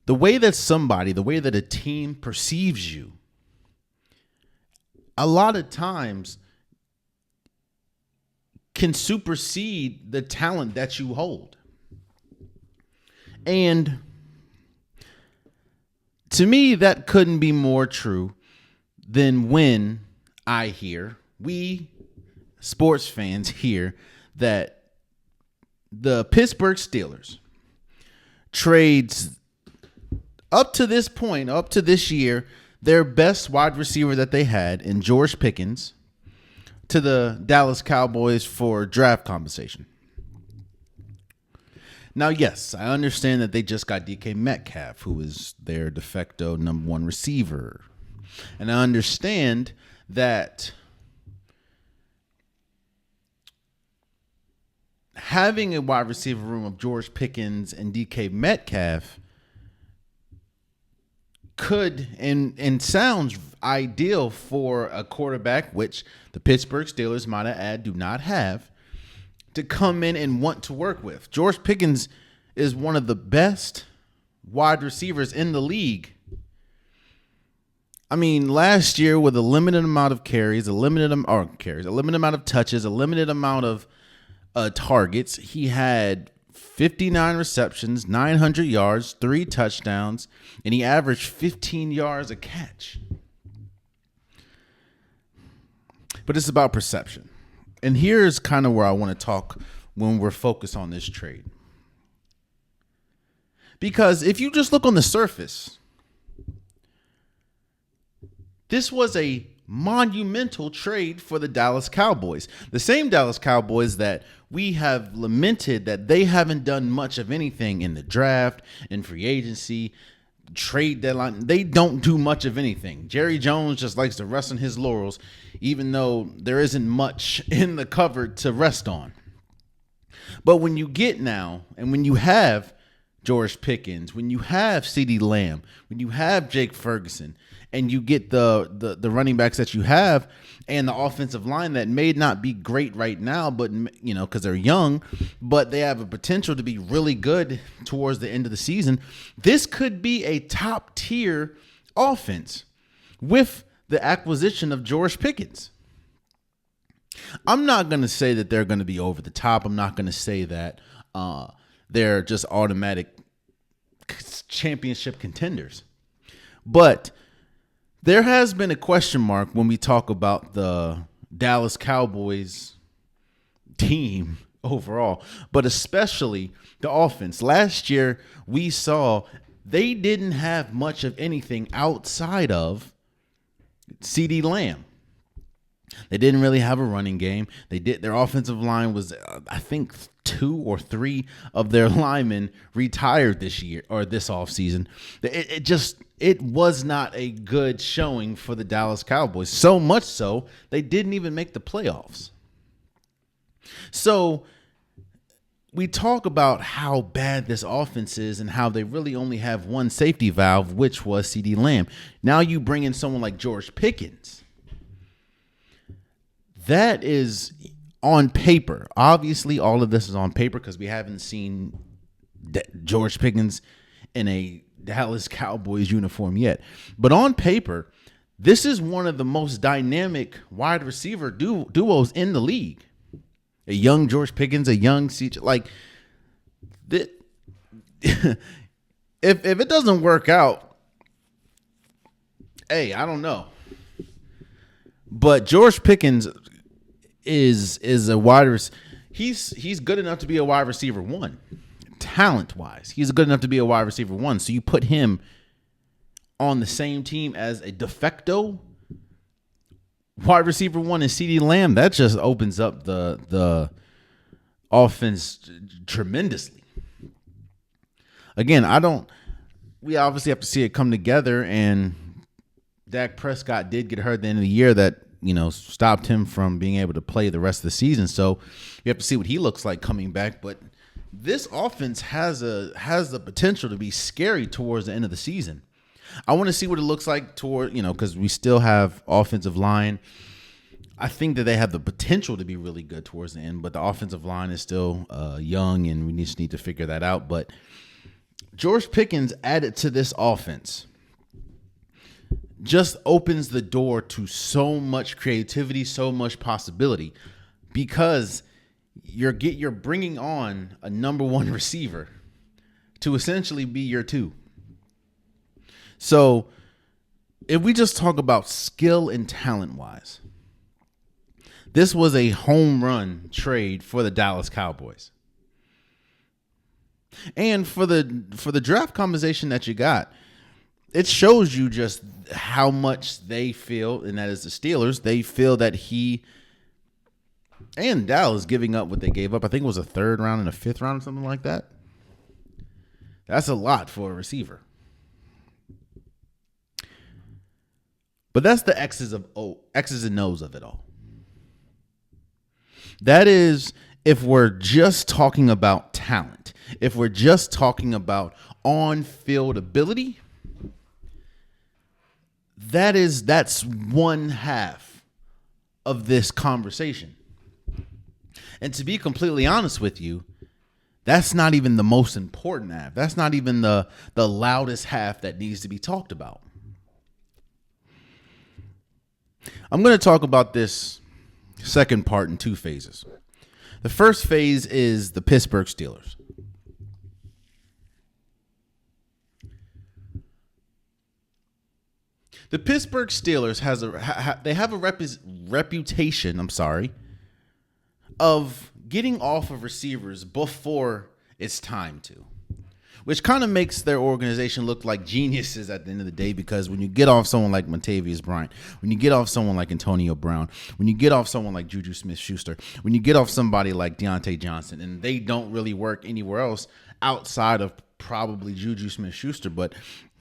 the way that a team perceives you, a lot of times can supersede the talent that you hold. And to me, that couldn't be more true than when we sports fans hear that the Pittsburgh Steelers trades up to this point, up to this year, their best wide receiver that they had in George Pickens to the Dallas Cowboys for draft compensation. Now, yes, I understand that they just got DK Metcalf, who is their de facto number one receiver. And I understand that having a wide receiver room of George Pickens and DK Metcalf could and sounds ideal for a quarterback, which the Pittsburgh Steelers, might I add, do not have, to come in and want to work with. George Pickens is one of the best wide receivers in the league. I mean, last year with a limited amount of carries, a limited amount of touches, a limited amount of targets, he had 59 receptions, 900 yards, 3 touchdowns, and he averaged 15 yards a catch. But it's about perception. And here's kind of where I want to talk when we're focused on this trade. Because if you just look on the surface, this was a monumental trade for the Dallas Cowboys. The same Dallas Cowboys that we have lamented that they haven't done much of anything in the draft, in free agency, trade deadline. They don't do much of anything. Jerry Jones just likes to rest on his laurels, even though there isn't much in the cupboard to rest on. But when you get now, and when you have George Pickens, when you have CeeDee Lamb, when you have Jake Ferguson, and you get the running backs that you have and the offensive line that may not be great right now, but because they're young, but they have a potential to be really good towards the end of the season. This could be a top tier offense with the acquisition of George Pickens. I'm not going to say that they're going to be over the top. I'm not going to say that they're just automatic championship contenders. But there has been a question mark when we talk about the Dallas Cowboys team overall, but especially the offense. Last year, we saw they didn't have much of anything outside of CeeDee Lamb. They didn't really have a running game. Their offensive line was, I think, 2 or 3 of their linemen retired this year or this offseason. It was not a good showing for the Dallas Cowboys. So much so, they didn't even make the playoffs. So we talk about how bad this offense is and how they really only have one safety valve, which was CeeDee Lamb. Now you bring in someone like George Pickens. That is on paper. Obviously, all of this is on paper because we haven't seen George Pickens in a Dallas Cowboys uniform yet. But on paper, this is one of the most dynamic wide receiver duos in the league. A young George Pickens, a young CJ. Like, if it doesn't work out, hey, I don't know. But George Pickens is a wide receiver. He's good enough to be a wide receiver 1. Talent-wise, he's good enough to be a wide receiver 1. So you put him on the same team as a de facto wide receiver 1 and CeeDee Lamb. That just opens up the offense tremendously. Again, we obviously have to see it come together, and Dak Prescott did get hurt at the end of the year that stopped him from being able to play the rest of the season. So you have to see what he looks like coming back. But this offense has the potential to be scary towards the end of the season. I want to see what it looks like because we still have offensive line. I think that they have the potential to be really good towards the end, but the offensive line is still young, and we just need to figure that out. But George Pickens added to this offense just opens the door to so much creativity, so much possibility, because you're bringing on a number one receiver to essentially be your two. So if we just talk about skill and talent wise, this was a home run trade for the Dallas Cowboys. And for the draft compensation that you got, it shows you just how much they feel, and that is the Steelers, they feel that he and Dallas giving up what they gave up. I think it was a third round and a fifth round or something like that. That's a lot for a receiver. But that's the X's and O's of it all. That is if we're just talking about talent. If we're just talking about on-field ability, that's one half of this conversation. And to be completely honest with you, that's not even the most important half. That's not even the loudest half that needs to be talked about. I'm going to talk about this second part in two phases. The first phase is the Pittsburgh Steelers. The Pittsburgh Steelers have a reputation, of getting off of receivers before it's time to, which kind of makes their organization look like geniuses at the end of the day, because when you get off someone like Montavious Bryant, when you get off someone like Antonio Brown, when you get off someone like Juju Smith-Schuster, when you get off somebody like Deontay Johnson, and they don't really work anywhere else outside of probably Juju Smith-Schuster, but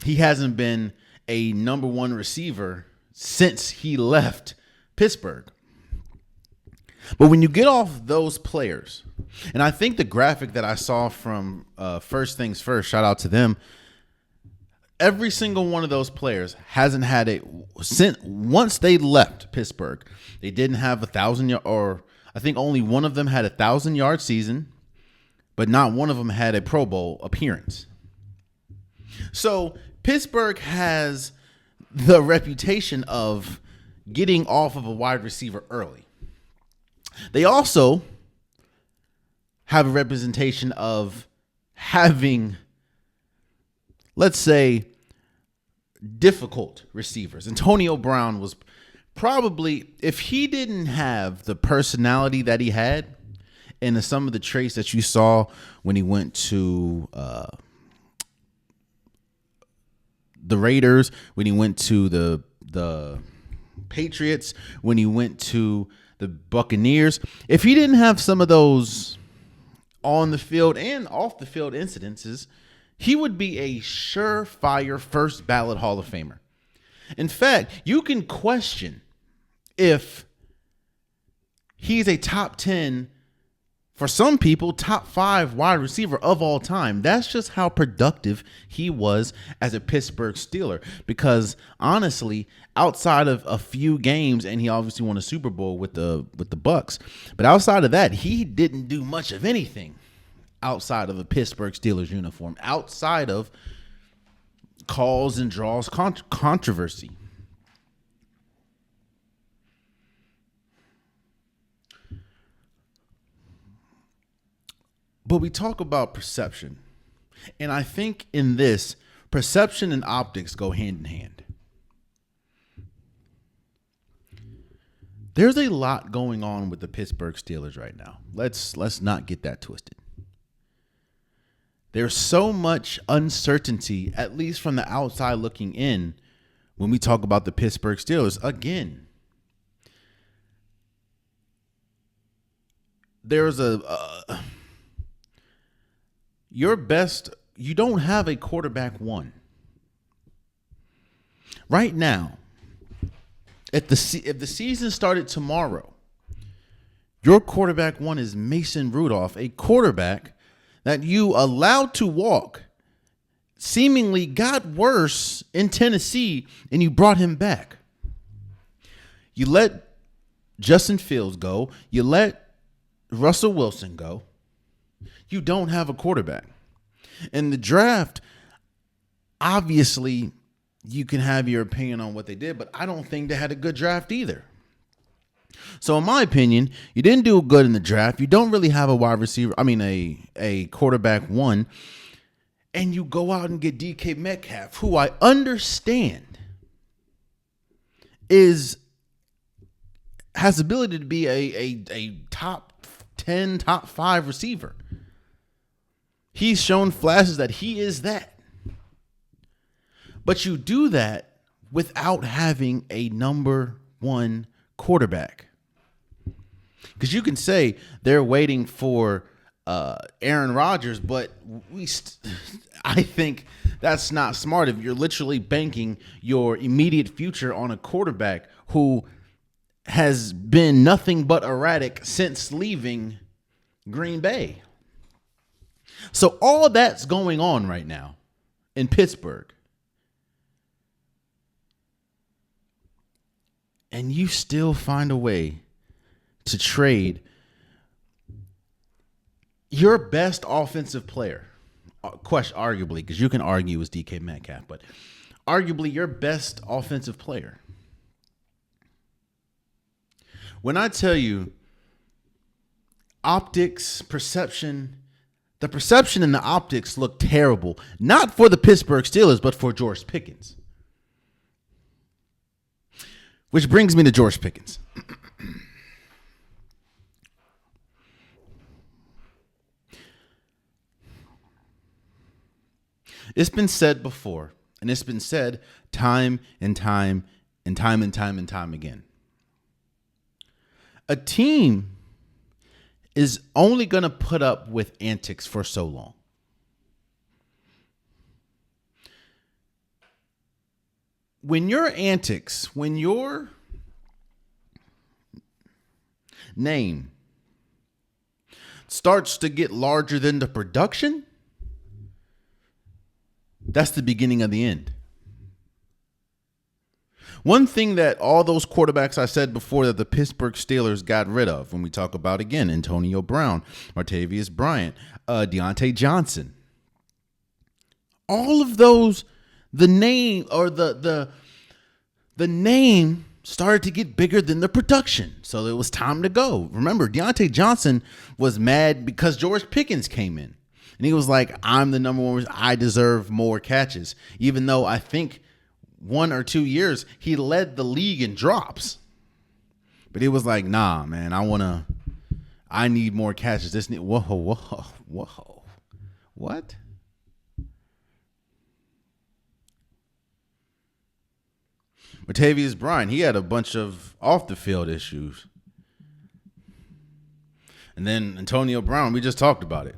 he hasn't been a number one receiver since he left Pittsburgh. But when you get off those players, and I think the graphic that I saw from First Things First, shout out to them, every single one of those players hasn't had once they left Pittsburgh, they didn't have 1,000 or I think only one of them had 1,000-yard season, but not one of them had a Pro Bowl appearance. So Pittsburgh has the reputation of getting off of a wide receiver early. They also have a representation of having, let's say, difficult receivers. Antonio Brown was probably, if he didn't have the personality that he had and some of the traits that you saw when he went to the Raiders, when he went to the Patriots, when he went to the Buccaneers, if he didn't have some of those on the field and off the field incidences, he would be a surefire first ballot Hall of Famer. In fact, you can question if he's a top 10, for some people, top 5 wide receiver of all time. That's just how productive he was as a Pittsburgh Steeler. Because honestly, outside of a few games, and he obviously won a Super Bowl with the Bucs, but outside of that, he didn't do much of anything outside of a Pittsburgh Steelers uniform, outside of calls and draws controversy. But we talk about perception. And I think in this, perception and optics go hand in hand. There's a lot going on with the Pittsburgh Steelers right now. Let's not get that twisted. There's so much uncertainty, at least from the outside looking in, when we talk about the Pittsburgh Steelers. Again, there's you don't have a quarterback one. Right now, if the season started tomorrow, your quarterback one is Mason Rudolph, a quarterback that you allowed to walk, seemingly got worse in Tennessee, and you brought him back. You let Justin Fields go. You let Russell Wilson go. You don't have a quarterback. In the draft, obviously, you can have your opinion on what they did, but I don't think they had a good draft either. So in my opinion, you didn't do good in the draft. You don't really have a wide receiver, a quarterback one, and you go out and get DK Metcalf, who I understand has the ability to be a top 10, top 5 receiver. He's shown flashes that he is that. But you do that without having a number 1 quarterback. Because you can say they're waiting for Aaron Rodgers, but I think that's not smart if you're literally banking your immediate future on a quarterback who has been nothing but erratic since leaving Green Bay. So all that's going on right now in Pittsburgh. And you still find a way to trade your best offensive player, arguably, because you can argue is DK Metcalf, but arguably your best offensive player. When I tell you optics, perception, the perception and the optics look terrible, not for the Pittsburgh Steelers, but for George Pickens. Which brings me to George Pickens. It's been said before, and it's been said time and time and time and time and time again. A team is only going to put up with antics for so long. When your antics, when your name starts to get larger than the production, that's the beginning of the end. One thing that all those quarterbacks I said before that the Pittsburgh Steelers got rid of, when we talk about, again, Antonio Brown, Martavius Bryant, Deontay Johnson, all of those, the name started to get bigger than the production. So it was time to go. Remember, Deontay Johnson was mad because George Pickens came in. And he was like, I'm the number 1. I deserve more catches. Even though I think 1 or 2 years, he led the league in drops. But he was like, nah, man, I need more catches. Whoa. What? Martavius Bryant, he had a bunch of off-the-field issues. And then Antonio Brown, we just talked about it.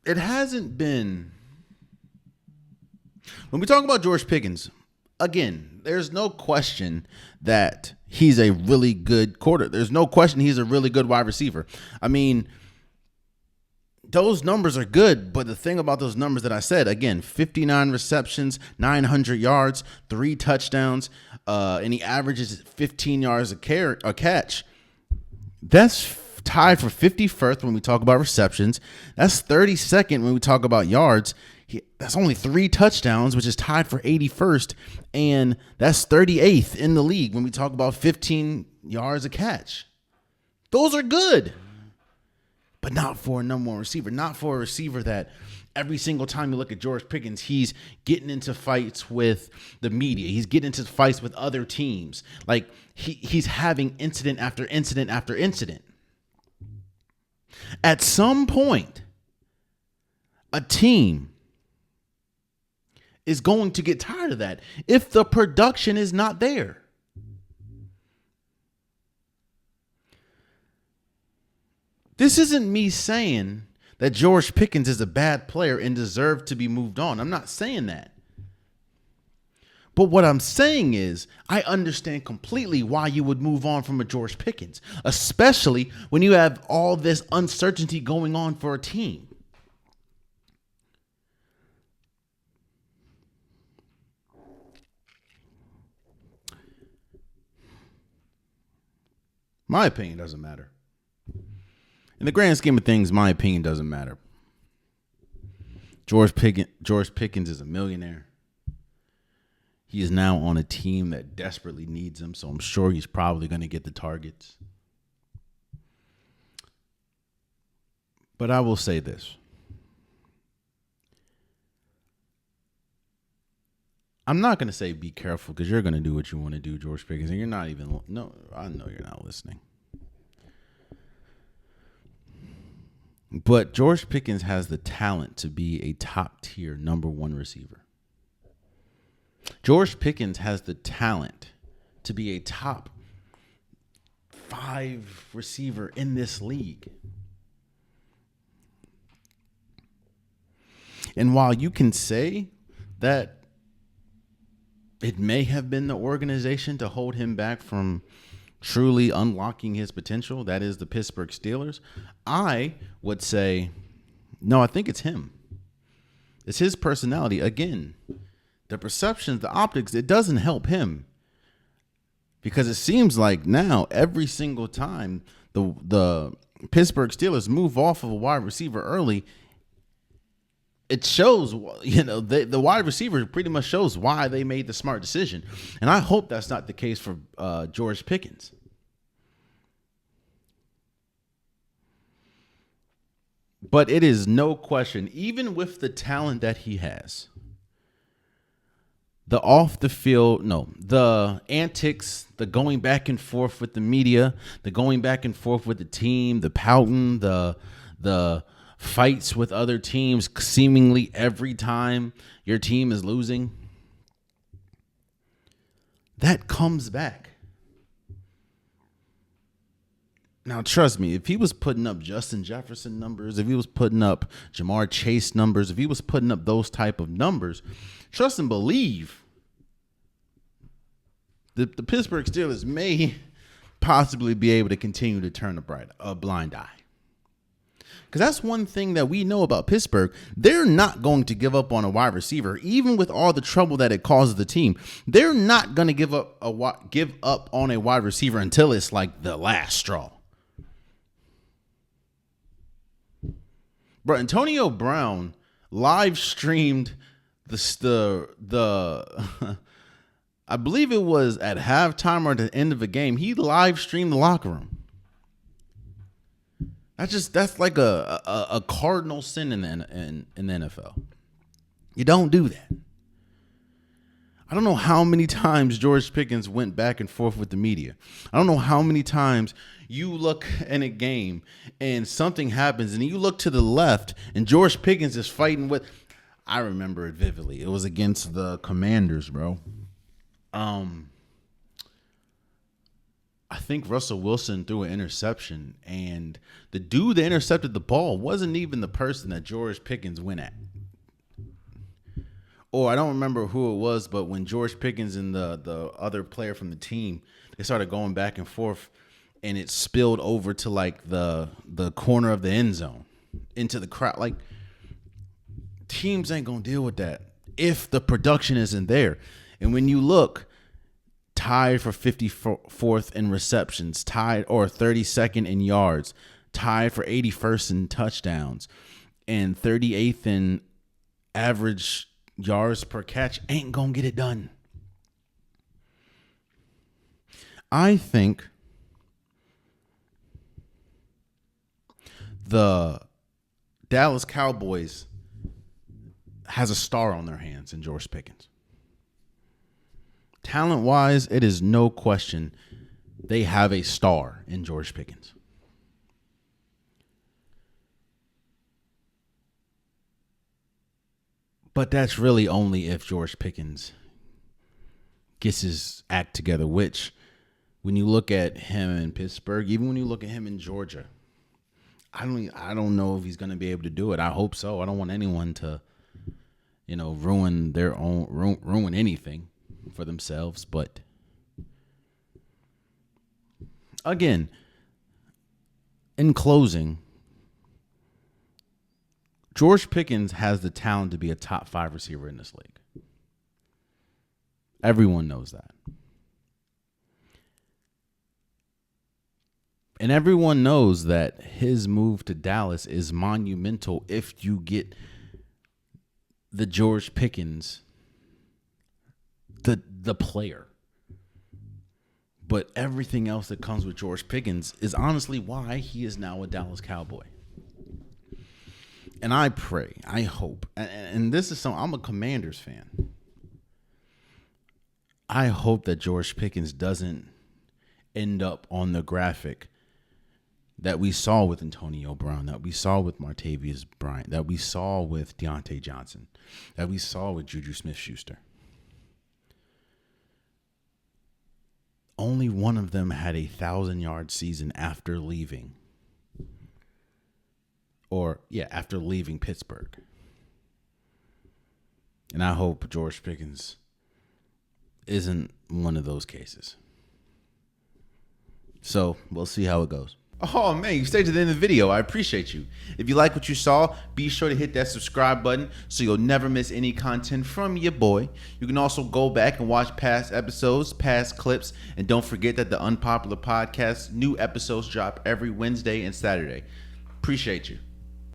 It hasn't been... When we talk about George Pickens, again, there's no question that he's a really good quarterback. There's no question he's a really good wide receiver. I mean, those numbers are good, but the thing about those numbers that I said, again, 59 receptions, 900 yards, 3 touchdowns, and he averages 15 yards a catch. That's tied for 51st when we talk about receptions. That's 32nd when we talk about yards. That's only 3 touchdowns, which is tied for 81st, and that's 38th in the league when we talk about 15 yards a catch. Those are good, but not for a number 1 receiver, not for a receiver that every single time you look at George Pickens, he's getting into fights with the media. He's getting into fights with other teams. Like he's having incident after incident after incident. At some point, a team is going to get tired of that if the production is not there. This isn't me saying that George Pickens is a bad player and deserved to be moved on. I'm not saying that. But what I'm saying is I understand completely why you would move on from a George Pickens, especially when you have all this uncertainty going on for a team. My opinion doesn't matter. In the grand scheme of things, my opinion doesn't matter. George Pickens is a millionaire. He is now on a team that desperately needs him, so I'm sure he's probably going to get the targets. But I will say this. I'm not going to say be careful because you're going to do what you want to do, George Pickens, and you're not even, no, I know you're not listening. But George Pickens has the talent to be a top-tier number one receiver. George Pickens has the talent to be a top 5 receiver in this league. And while you can say that it may have been the organization to hold him back from truly unlocking his potential, that is the Pittsburgh Steelers, I would say, no, I think it's him. It's his personality. Again, the perceptions, the optics, it doesn't help him. Because it seems like now every single time the Pittsburgh Steelers move off of a wide receiver early, it shows, the wide receiver pretty much shows why they made the smart decision. And I hope that's not the case for George Pickens. But it is no question, even with the talent that he has, the antics, the going back and forth with the media, the going back and forth with the team, the pouting, the fights with other teams seemingly every time your team is losing, that comes back. Now, trust me, if he was putting up Justin Jefferson numbers, if he was putting up Jamar Chase numbers, if he was putting up those type of numbers, trust and believe the Pittsburgh Steelers may possibly be able to continue to turn a blind eye. Because that's one thing that we know about Pittsburgh. They're not going to give up on a wide receiver, even with all the trouble that it causes the team. They're not going to give up on a wide receiver until it's like the last straw. Bro, Antonio Brown live streamed the I believe it was at halftime or at the end of a game. He live streamed the locker room. That's like a cardinal sin in the NFL. You don't do that. I don't know how many times George Pickens went back and forth with the media. I don't know how many times you look in a game and something happens and you look to the left and George Pickens is fighting with. I remember it vividly. It was against the Commanders, bro. I think Russell Wilson threw an interception, and the dude that intercepted the ball wasn't even the person that George Pickens went at. Or I don't remember who it was, but when George Pickens and the other player from the team, they started going back and forth, and it spilled over to like the corner of the end zone into the crowd. Like, teams ain't gonna deal with that if the production isn't there. And when you look, tied for 54th in receptions, tied or 32nd in yards, tied for 81st in touchdowns, and 38th in average yards per catch, ain't gonna get it done. I think the Dallas Cowboys has a star on their hands in George Pickens. Talent-wise, it is no question they have a star in George Pickens. But that's really only if George Pickens gets his act together, which when you look at him in Pittsburgh, even when you look at him in Georgia, I don't know if he's going to be able to do it. I hope so. I don't want anyone to, ruin anything for themselves. But again, in closing, George Pickens has the talent to be a top 5 receiver in this league. Everyone knows that. And everyone knows that his move to Dallas is monumental if you get the George Pickens, the player. But everything else that comes with George Pickens is honestly why he is now a Dallas Cowboy. And I pray, I hope, and this is something, I'm a Commanders fan. I hope that George Pickens doesn't end up on the graphic that we saw with Antonio Brown, that we saw with Martavius Bryant, that we saw with Deontay Johnson, that we saw with Juju Smith-Schuster. Only one of them had a 1,000-yard season after leaving. After leaving Pittsburgh. And I hope George Pickens isn't one of those cases. So we'll see how it goes. Oh man, you stayed to the end of the video. I appreciate you. If you like what you saw, be sure to hit that subscribe button so you'll never miss any content from your boy. You can also go back and watch past episodes, past clips, and don't forget that the Unpopular Podcast new episodes drop every Wednesday and Saturday. Appreciate you.